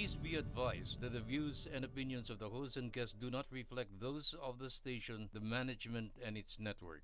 Please be advised that the views and opinions of the host and guests do not reflect those of the station, the management, and its network.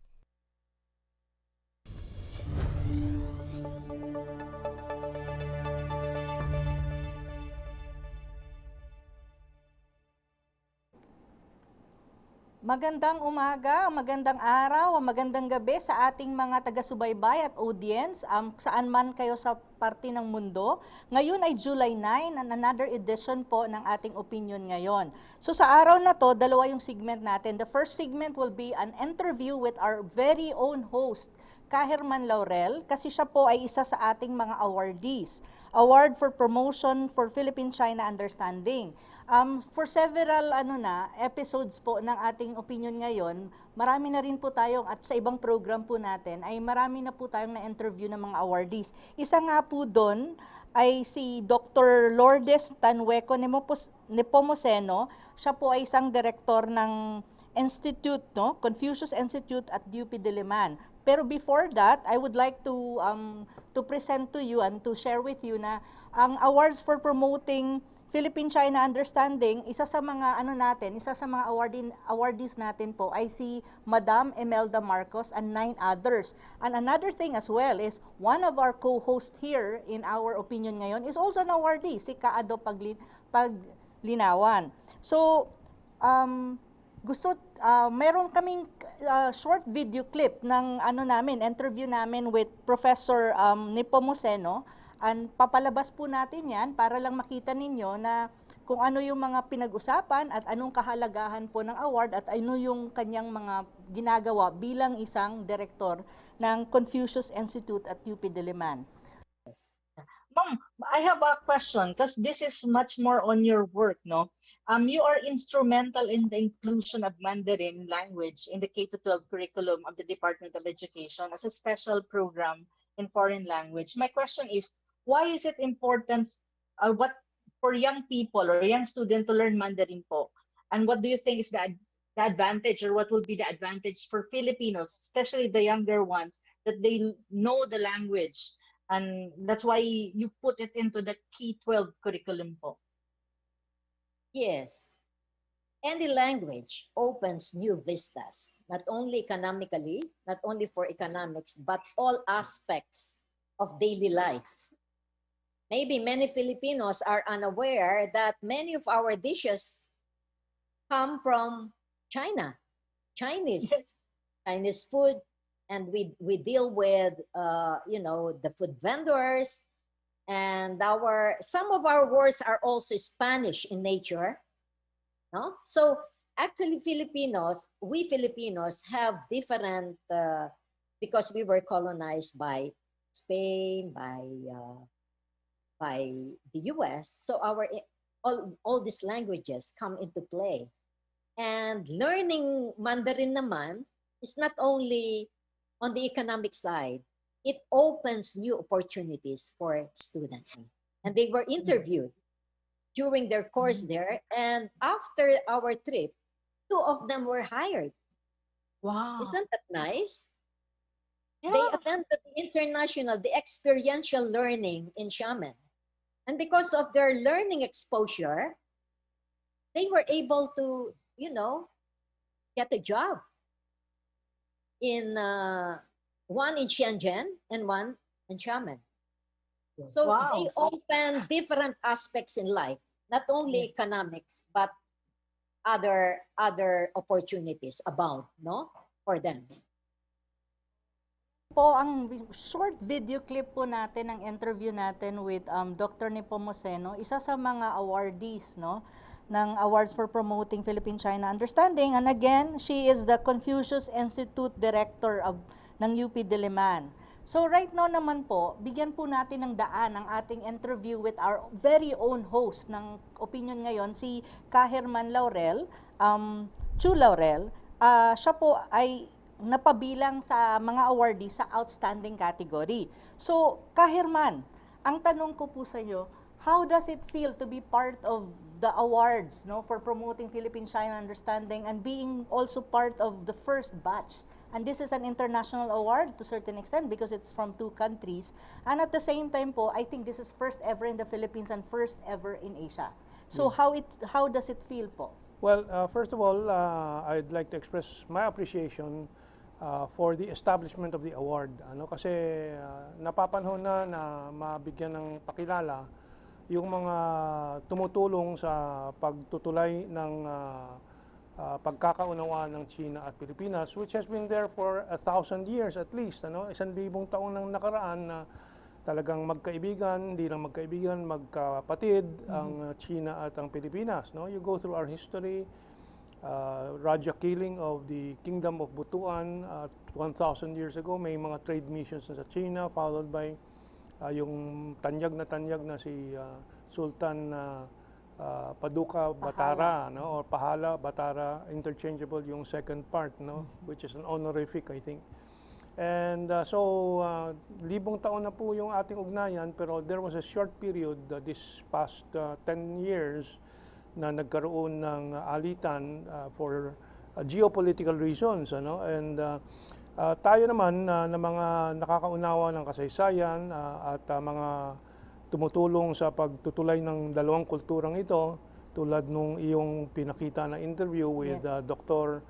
Magandang umaga, magandang araw, magandang gabi sa ating mga taga-subaybay at audience, saan man kayo sa parte ng mundo. Ngayon ay July 9 and another edition po ng ating opinion ngayon. So sa araw na to, dalawa yung segment natin. The first segment will be an interview with our very own host, Herman Laurel, kasi siya po ay isa sa ating mga awardees. Award for Promotion for Philippine-China Understanding. For several episodes po ng ating opinion ngayon, marami na rin po tayong, at sa ibang program po natin, ay marami na po tayong na-interview ng mga awardees. Isa nga po doon ay si Dr. Lourdes Tanhueco Nepomuceno. Siya po ay isang direktor ng Institute, Confucius Institute at UP Diliman. Pero before that, I would like to present to you and to share with you na ang awards for promoting Philippine-China Understanding, isa sa mga awardees natin po ay si Madam Imelda Marcos and 9 others. And another thing as well is one of our co-hosts here in our opinion ngayon is also an awardee, si Kaado Paglinawan. So, meron kaming short video clip ng interview namin with Professor Nepomuceno, and papalabas po natin yan para lang makita ninyo na kung ano yung mga pinag-usapan at anong kahalagahan po ng award at ano yung kanyang mga ginagawa bilang isang direktor ng Confucius Institute at UP Diliman. Ma'am, I have a question because this is much more on your work, no? You are instrumental in the inclusion of Mandarin language in the K-12 curriculum of the Department of Education as a special program in foreign language. My question is, why is it important for young people or young students to learn Mandarin po? And what do you think is the advantage, or what will be the advantage for Filipinos, especially the younger ones, that they know the language? And that's why you put it into the K-12 curriculum po. Yes. Any language opens new vistas, not only economically, not only for economics, but all aspects of daily life. Maybe many Filipinos are unaware that many of our dishes come from China, Chinese food, and we deal with the food vendors, and some of our words are also Spanish in nature, no? So actually we Filipinos have different because we were colonized by Spain, by the US, so all these languages come into play. And learning Mandarin naman is not only on the economic side, it opens new opportunities for students. And they were interviewed during their course there, and after our trip, 2 of them were hired. Wow. Isn't that nice? Yeah. They attended the experiential learning in Xiamen. And because of their learning exposure, they were able to, get a job in one in Shenzhen and one in Xiamen. So Wow. they open different aspects in life, not only economics, but other opportunities abound, no, for them. Po ang short video clip po natin ng interview natin with Dr. Nepomuceno, isa sa mga awardees, ng Awards for Promoting Philippine-China Understanding, and again, she is the Confucius Institute Director ng UP Diliman. So right now naman po, bigyan po natin ng daan ang ating interview with our very own host ng opinion ngayon, si Herman Laurel, Tiu Laurel. Siya po ay napabilang sa mga awardee sa outstanding category. So, Herman, ang tanong ko po sa iyo, how does it feel to be part of the awards, no, for promoting Philippine-China understanding and being also part of the first batch. And this is an international award to a certain extent because it's from 2 countries. And at the same time po, I think this is first ever in the Philippines and first ever in Asia. So how does it feel po? Well, first of all, I'd like to express my appreciation for the establishment of the award. Kasi napapanahon na mabigyan ng pakilala yung mga tumutulong sa pagtutulay ng pagkakaunawaan ng China at Pilipinas, which has been there for 1,000 years at least. 1,000 taon nang nakaraan na talagang magkaibigan, hindi lang magkaibigan, magkapatid ang China at ang Pilipinas. You go through our history, Raja killing of the Kingdom of Butuan 1,000 years ago, may mga trade missions sa China, followed by yung tanyag na si Sultan Paduka Batara, or Pahala Batara, interchangeable yung second part, which is an honorific, I think. And so libong taon na po yung ating ugnayan, pero there was a short period this past 10 years na nagkaroon ng alitan for geopolitical reasons, and tayo naman na mga nakakaunawa ng kasaysayan at mga tumutulong sa pagtutulay ng dalawang kulturang ito, tulad nung iyong pinakita na interview with Dr.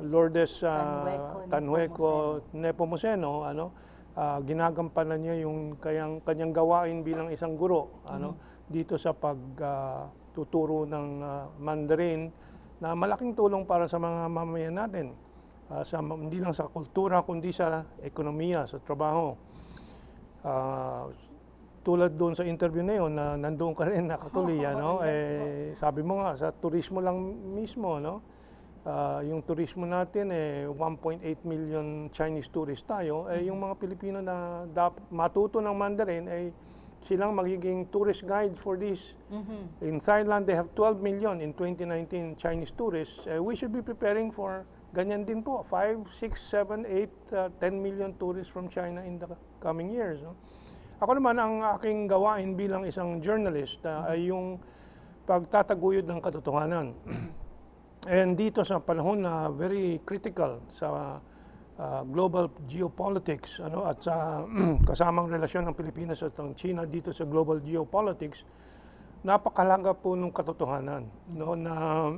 Lourdes Tanhueco Nepomuceno, ginagampanan niya yung kanyang gawain bilang isang guro, dito sa pagtuturo ng Mandarin, na malaking tulong para sa mga mamamayan natin, hindi lang sa kultura kundi sa ekonomiya, sa trabaho. Tulad doon sa interview na yun, na nandoon ka rin nakatuloy, sabi mo nga, sa turismo lang mismo, yung turismo natin, 1.8 million Chinese tourists tayo, yung mga Pilipino na matuto ng Mandarin, silang magiging tourist guide for this. In Thailand, they have 12 million in 2019 Chinese tourists. We should be preparing for ganyan din po, 5, 6, 7, 8, 10 million tourists from China in the coming years. Ako naman, ang aking gawain bilang isang journalist ay yung pagtataguyod ng katotohanan. And dito sa panahon na very critical sa global geopolitics, at sa kasamang relasyon ng Pilipinas at ng China dito sa global geopolitics, napakahalaga po ng katotohanan, na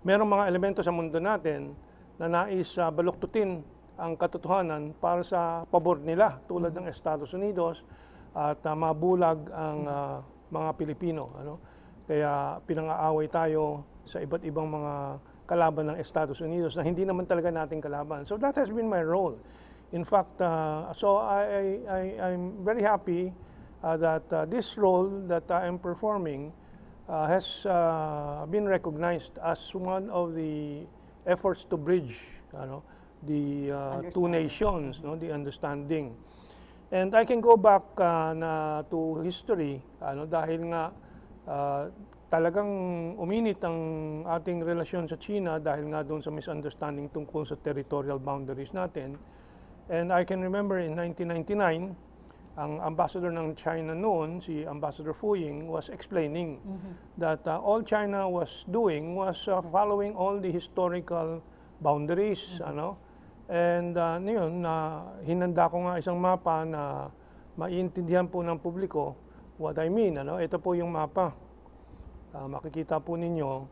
merong mga elemento sa mundo natin na nais baluktutin ang katotohanan para sa pabor nila, tulad ng Estados Unidos, at mabulag ang mga Pilipino. Kaya pinang-aaway tayo sa iba't ibang mga kalaban ng Estados Unidos na hindi naman talaga nating kalaban. So that has been my role. In fact, so I'm very happy that this role that I am performing has been recognized as one of the efforts to bridge the two nations, the understanding. And I can go back to history, dahil nga talagang uminit ang ating relasyon sa China dahil nga doon sa misunderstanding tungkol sa territorial boundaries natin. And I can remember in 1999, ang ambassador ng China noon, si Ambassador Fu Ying, was explaining that all China was doing was following all the historical boundaries, And yun, hinanda ko nga isang mapa na maiintindihan po ng publiko what I mean. Ito po yung mapa. Makikita po ninyo.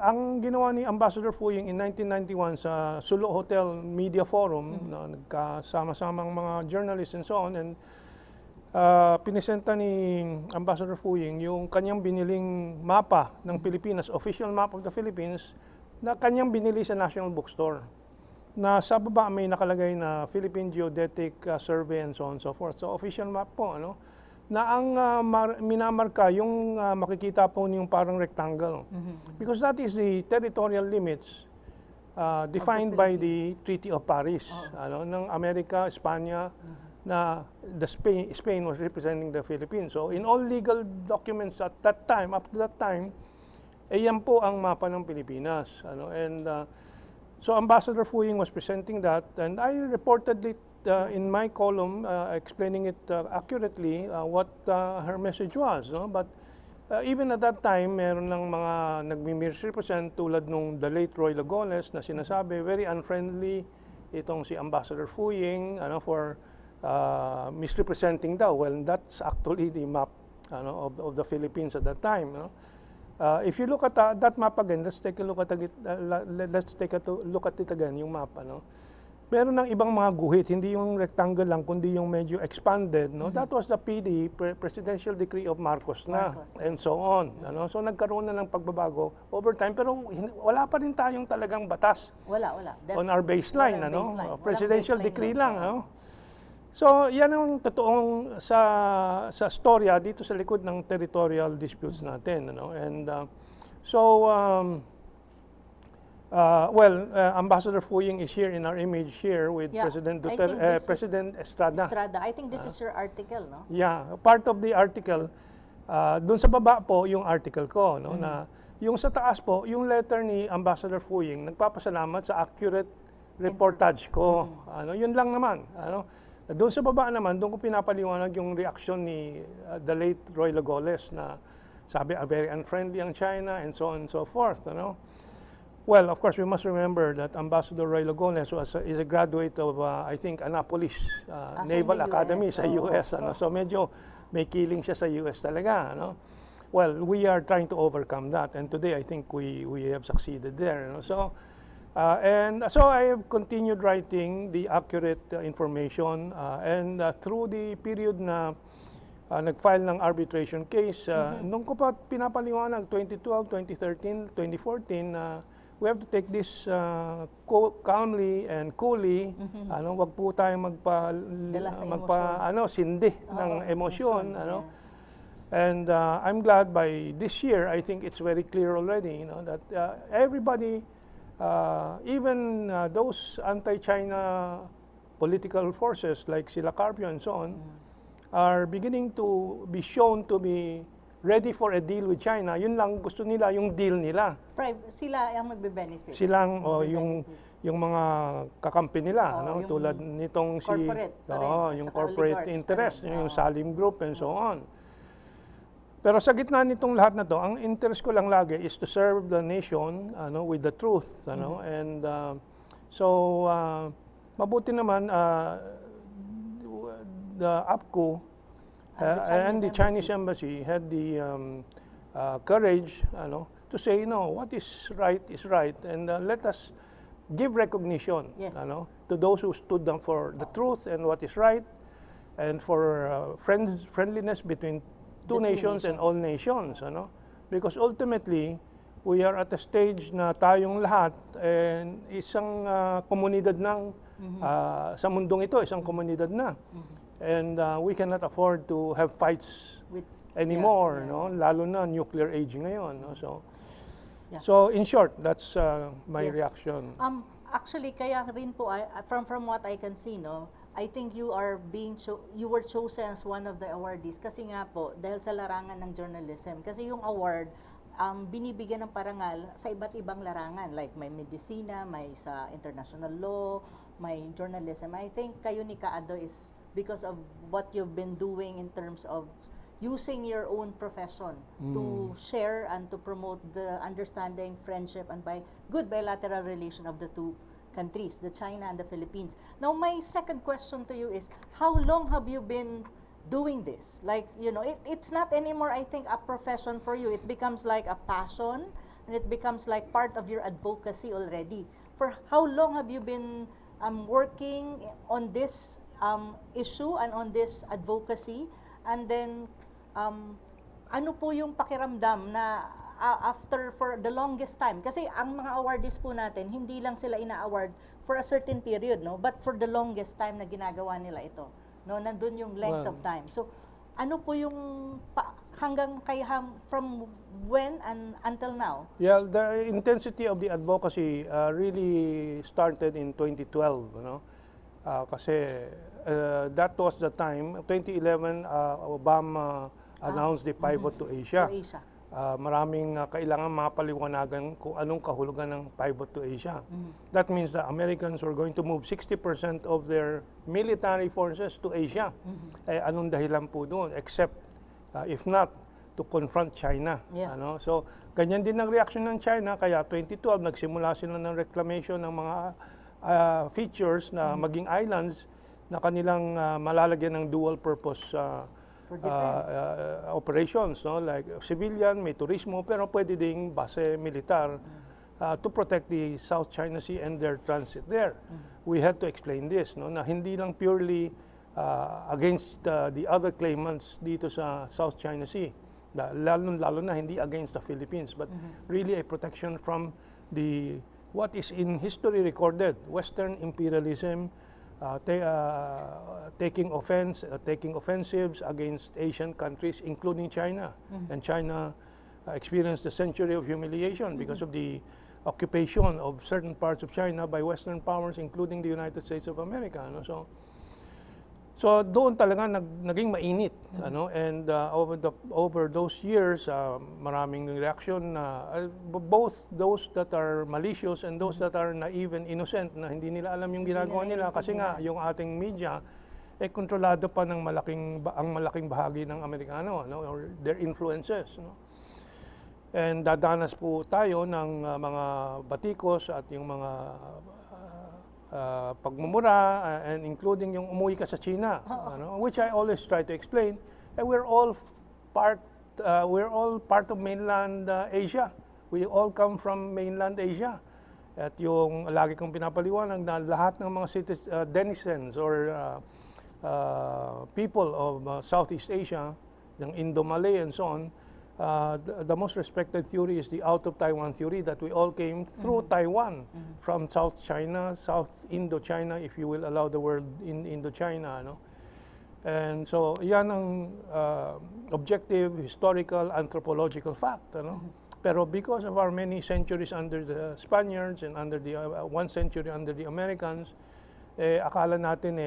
Ang ginawa ni Ambassador Fu Ying in 1991 sa Sulu Hotel Media Forum, na nagkasama-samang mga journalists and so on, and pinesenta ni Ambassador Fu Ying yung kanyang biniling mapa ng Pilipinas, official map of the Philippines, na kanyang binili sa National Bookstore, na sa baba may nakalagay na Philippine Geodetic Survey and so on and so forth. So official map po, na ang minamarka yung makikita po yung parang rectangle. Because that is the territorial limits defined by the Treaty of Paris, ng Amerika, Espanya, na Spain was representing the Philippines. So in all legal documents at that time, up to that time, yan po ang mapa ng Pilipinas. So Ambassador Fu Ying was presenting that, and I reportedly in my column explaining it accurately what her message was. No? But even at that time, meron ng mga nagmi-misrepresent tulad nung the late Roy Lagones na sinasabi, very unfriendly itong si Ambassador Fu Ying for misrepresenting daw. Well, that's actually the map of the Philippines at that time. If you look at that map again, let's take a look at it. Look at it again, yung map. Meron ng ibang mga guhit, hindi yung rectangle lang, kundi yung medyo expanded. That was the PD, Presidential Decree of Marcos na, and so on. So nagkaroon na ng pagbabago over time, pero wala pa rin tayong talagang batas Wala. on our baseline. Walang baseline. Presidential Walang decree baseline lang. So yan ang totoong sa storya dito sa likod ng territorial disputes natin. And Ambassador Fu Ying is here in our image here with President Duterte, President Estrada. I think this is your article, no? Yeah, part of the article. Doon sa baba po yung article ko, na yung sa taas po, yung letter ni Ambassador Fu Ying, nagpapasalamat sa accurate reportage ko. Yun lang naman. Doon sa baba naman, doon ko pinapaliwanag yung reaksyon ni the late Roy Lagones na sabi, very unfriendly ang China and so on and so forth. Well, of course, we must remember that Ambassador Roy Lagones is a graduate of, I think, Annapolis Naval Academy sa US. So medyo may killing siya sa US talaga. Well, we are trying to overcome that. And today, I think we have succeeded there. So I have continued writing the accurate information. And through the period na nag-file ng arbitration case, nung ko pa pinapaliwanag, 2012, 2013, 2014, we have to take this calmly and coolly. Wag po tayong sindi ng emosyon. And I'm glad by this year, I think it's very clear already, that everybody, even those anti-China political forces like sila Carpio and so on, are beginning to be shown to be ready for a deal with China. Yun lang gusto nila, yung deal nila. Sila ang magbe-benefit. Silang yung mga kakampi nila, tulad nitong yung corporate interest, yung Salim Group and so on. Pero sa gitna nitong lahat na to, ang interest ko lang lagi is to serve the nation with the truth. And mabuti naman the APPCU and the Chinese embassy had the courage to say, no, what is right, and let us give recognition to those who stood down for the truth and what is right, and for friendliness between two nations and all nations. Because ultimately, we are at a stage na tayong lahat isang komunidad ng sa mundong ito, isang komunidad na. And we cannot afford to have fights anymore, lalo na nuclear age ngayon. So in short, that's my reaction. Actually, kaya rin po, from what I can see, I think you were chosen as one of the awardees kasi nga po, dahil sa larangan ng journalism. Kasi yung award, binibigyan ng parangal sa iba't ibang larangan. Like may medicina, may sa international law, may journalism. I think kayo ni Kaado is because of what you've been doing in terms of using your own profession to share and to promote the understanding, friendship, and good bilateral relation of the two countries, the China and the Philippines. Now, my second question to you is, how long have you been doing this? Like, it's not anymore, I think, a profession for you. It becomes like a passion, and it becomes like part of your advocacy already. For how long have you been working on this issue and on this advocacy? And then, ano po yung pakiramdam na after for the longest time? Kasi ang mga awardees po natin, hindi lang sila ina-award for a certain period, but for the longest time na ginagawa nila ito. Nandun yung length of time. So, ano po yung hanggang from when and until now? Yeah, the intensity of the advocacy really started in 2012, kasi that was the time, 2011, Obama announced the pivot to Asia. maraming kailangan mapaliwanagan kung anong kahulugan ng pivot to Asia. That means the Americans were going to move 60% of their military forces to Asia. Anong dahilan po doon? Except, if not, to confront China. Yeah. So, ganyan din ang reaction ng China. Kaya 2012, nagsimula sila ng reclamation ng mga features na maging islands na kanilang malalagyan ng dual purpose For defense. operations, no? Like civilian, may turismo, pero pwede ding base militar to protect the South China Sea and their transit there. We had to explain this, no? Na hindi lang purely against the other claimants dito sa South China Sea, lalo na hindi against the Philippines, but really a protection from the what is in history recorded, Western imperialism, taking offensives against Asian countries, including China. And China experienced a century of humiliation because of the occupation of certain parts of China by Western powers, including the United States of America. No? So doon talaga naging mainit, and over those years, maraming reaction na both those that are malicious and those that are naive and innocent na hindi nila alam yung ginagawa nila kasi nga yung ating media kontrolado pa ng malaking bahagi ng Amerikano, or their influences, And dadanas po tayo ng mga batikos at yung mga pagmumura, and including yung umuwi ka sa China, which I always try to explain. We're all part of mainland Asia. We all come from mainland Asia. At yung lagi kong pinapaliwanag na lahat ng mga denizens or people of Southeast Asia, yung Indo-Malay and so on, the most respected theory is the out of Taiwan theory, that we all came through Taiwan from South China, South Indochina, if you will allow the word in Indochina. And so yan ang objective, historical, anthropological fact. Pero because of our many centuries under the Spaniards and under the 1 century under the Americans, akala natin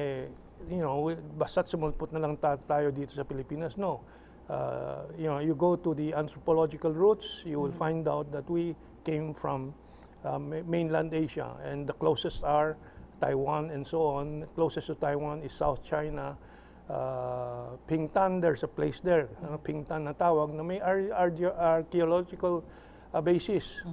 basta't sumulpot na lang tayo dito sa Pilipinas. No. You go to the anthropological roots, you will find out that we came from mainland Asia, and the closest are Taiwan and so on. Closest to Taiwan is South China. Pingtan, there's a place there, Pingtan na tawag, na may archaeological basis.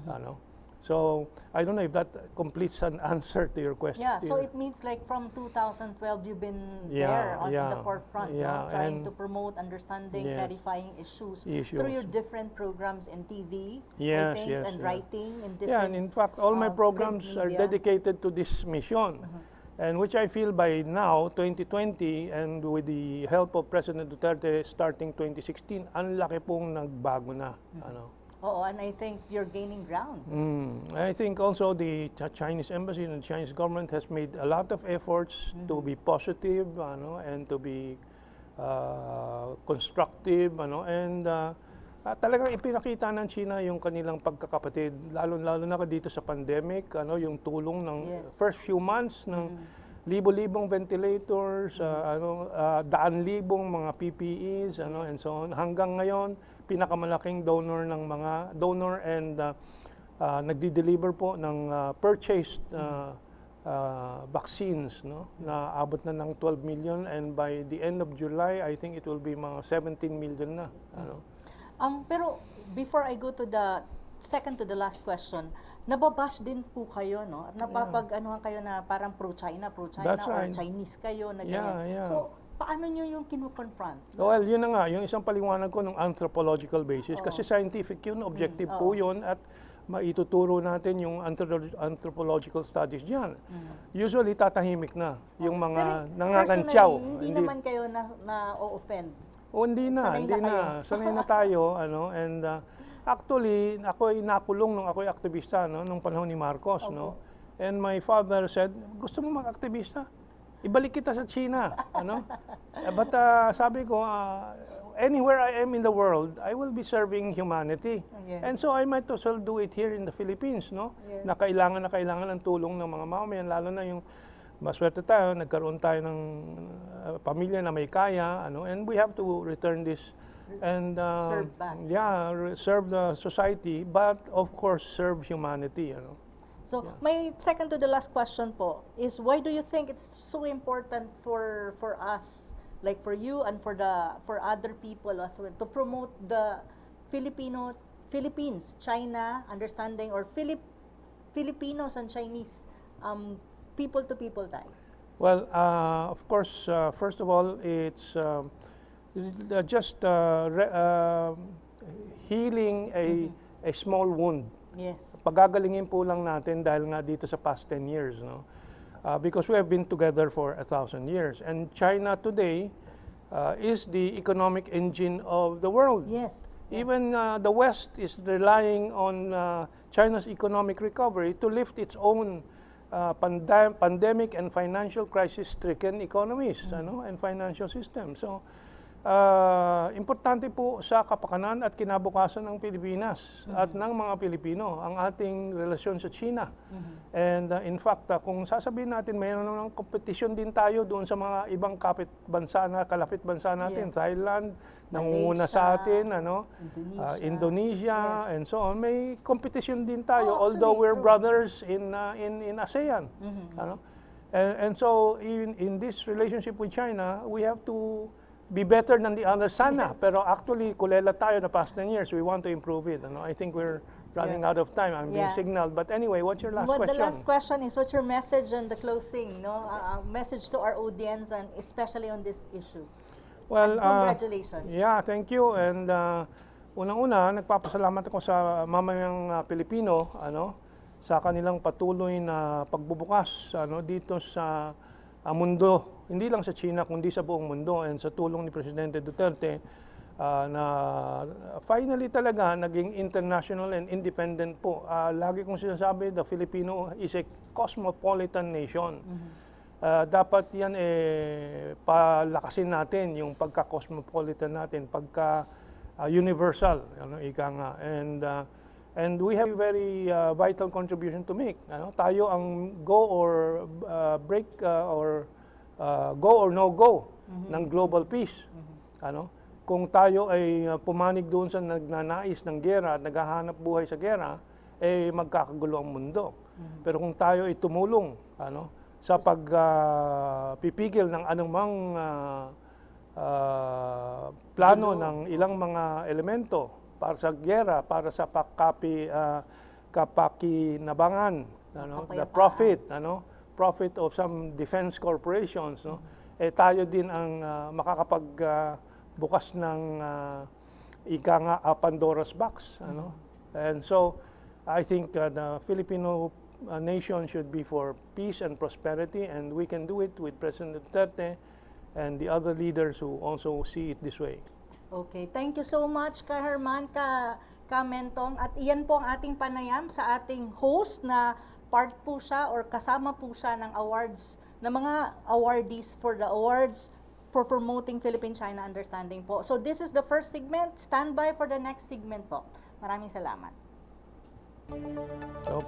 So, I don't know if that completes an answer to your question. Yeah, so it means like from 2012, you've been there on the forefront, trying to promote understanding, clarifying issues through your different programs in TV, I think, and writing in different. Yeah, and in fact, all my programs are dedicated to this mission. And which I feel by now, 2020, and with the help of President Duterte starting 2016, ang laki pong nagbago na. Oo, and I think you're gaining ground. I think also the Chinese embassy and the Chinese government has made a lot of efforts to be positive, and to be constructive, and talagang ipinakita ng China yung kanilang pagkakapatid, lalo na dito sa pandemic, yung tulong ng first few months ng libo-libong ventilators, daan-libong mga PPEs, and so on. Hanggang ngayon, pinakamalaking donor and nagdi-deliver po ng purchased vaccines, na abot na ng 12 million, and by the end of July, I think it will be mga 17 million na. Pero before I go to the second to the last question, nababash din po kayo, no? Napapag-anuhan kayo na parang pro-China, That's or right. Chinese kayo na ganyan. Yeah. So, paano nyo yung kinu-confront? Well, yun na nga, yung isang paliwanag ko ng anthropological basis, kasi scientific yun, objective po yun, at maituturo natin yung anthropological studies dyan. Usually, tatahimik na yung mga nangangantyaw. Hindi naman kayo na-offend. Hindi na. Sanay na tayo, and actually, ako ay nakulong nung ako ay aktivista, nung panahon ni Marcos, And my father said, gusto mo mag-aktivista? Ibalik kita sa China, But sabi ko, anywhere I am in the world, I will be serving humanity. Yes. And so I might as well do it here in the Philippines, Yes. Na kailangan ng tulong ng mga mamamayan, lalo na yung maswerte tayo, nagkaroon tayo ng pamilya na may kaya, and we have to return this and Serve back. yeah, serve the society, but of course serve humanity. So, my second to the last question po is, why do you think it's so important for us, like for you and for other people as well, to promote the Philippines-China understanding, or Filipinos and Chinese people-to-people ties? Well, of course, first of all, it's just healing a small wound. Yes. Pagagalingin po lang natin dahil nga dito sa past 10 years, no? Because we have been together for 1,000 years. And China today is the economic engine of the world. Yes. Even the West is relying on China's economic recovery to lift its own pandemic and financial crisis-stricken economies, and financial system. So, importante po sa kapakanan at kinabukasan ng Pilipinas at ng mga Pilipino ang ating relasyon sa China. And in fact, kung sasabihin natin, mayroon ng kompetisyon din tayo doon sa mga ibang kalapit bansa natin, Thailand, nangunguna sa atin, Indonesia, and so on. May competition din tayo, although we're brothers in ASEAN. And so in this relationship with China, we have to be better than the others sana. Pero actually, kulela tayo na past 10 years. We want to improve it. I think we're running out of time. I'm being signaled. But anyway, what's your last question? The last question is, what's your message on the closing? Message to our audience, and especially on this issue. Well, and congratulations. Yeah, thank you. And unang-una, nagpapasalamat ako sa mamayang Pilipino, sa kanilang patuloy na pagbubukas, dito sa mundo, hindi lang sa China kundi sa buong mundo, and sa tulong ni Presidente Duterte na finally talaga naging international and independent po. Lagi kong sinasabi, the Filipino is a cosmopolitan nation. Dapat yan palakasin natin yung pagka-cosmopolitan natin, pagka-universal, ika nga. And we have a very vital contribution to make. Tayo ang go or break or go or no go ng global peace. Kung tayo ay pumanig doon sa nagnanais ng giyera at naghahanap buhay sa giyera, magkakagulo ang mundo. Pero kung tayo ay tumulong, sa pagpipigil ng anumang plano ng ilang mga elemento para sa giyera, para sa kapakinabangan, the profit of some defense corporations, tayo din ang makakapagbukas ng ika nga Pandora's box. And so, I think the Filipino nation should be for peace and prosperity, and we can do it with President Duterte and the other leaders who also see it this way. Okay, thank you so much Herman, Ka-Mentong, at iyan po ang ating panayam sa ating host na part po siya or kasama po siya ng awards, ng mga awardees for the awards for promoting Philippine-China understanding po. So this is the first segment. Stand by for the next segment po. Maraming salamat. So,